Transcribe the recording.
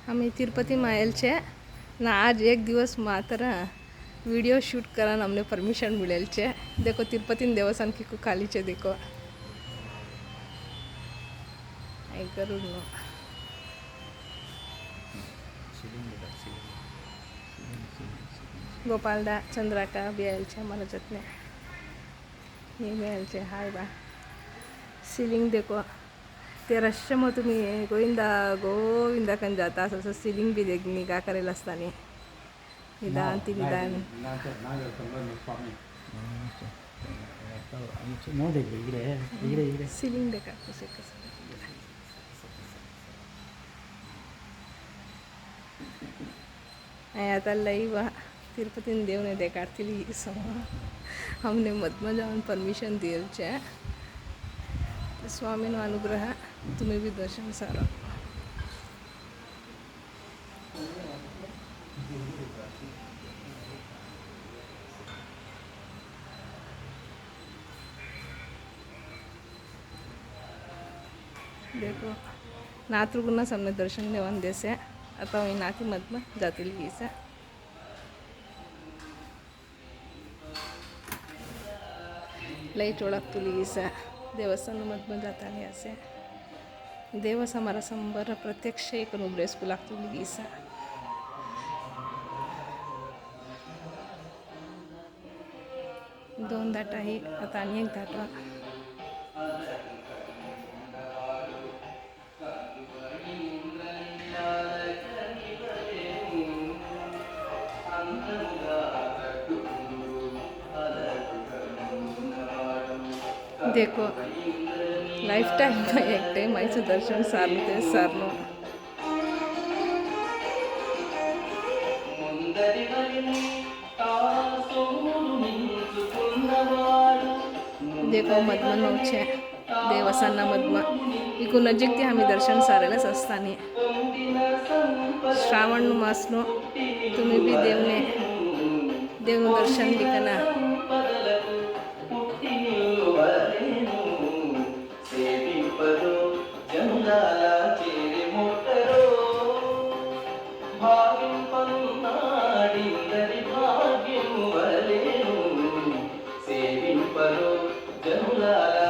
आम्ही तिरुपति मायल छे ना आज एक दिवस मात्र वीडियो शूट करन हमने परमिशन मिलेल छे। देखो तिरुपति देवस्थान की खाली छे। देखो आई गरुड़ नो गोपालदा चंद्राका भी आयल छे हमारा जतने ये भी आयल छे। हाय बा सीलिंग देखो ते रश्य मग तुम्ही गोविंदा गोविंदा कन जाता असं सीलिंग भी देख निगा करेल असताना निदान ती निदान सीलिंग देखा कसे कसं आता लई वा तिरुपति देव ने देखाड़ती हमने मधमा जाऊन परमिशन दिएल छे। स्वामी नो अनुग्रह तुम्हें भी दर्शन सारा देखो नातृगुना सामने दर्शन लेवन देसे आता वही नाती मधमा जाती लगी से लई चोड़क तुली से देवस्थान मधमा जाता नहीं असे देवस हमारा संबर प्रत्यक्ष एक नुब्रेस को लागतो लगी से दोन दाटा ही आता आणि एक दाटा देखो लाइफ टाइम में एक टाइम ऐसे दर्शन सारते सारनो देखो मधमा नौचे देवस्थान मधमा इको नजीक थी हमें दर्शन सारेला सस्तानी श्रावण मासनो तुम्हें भी देव दर्शन लिखना జనులారా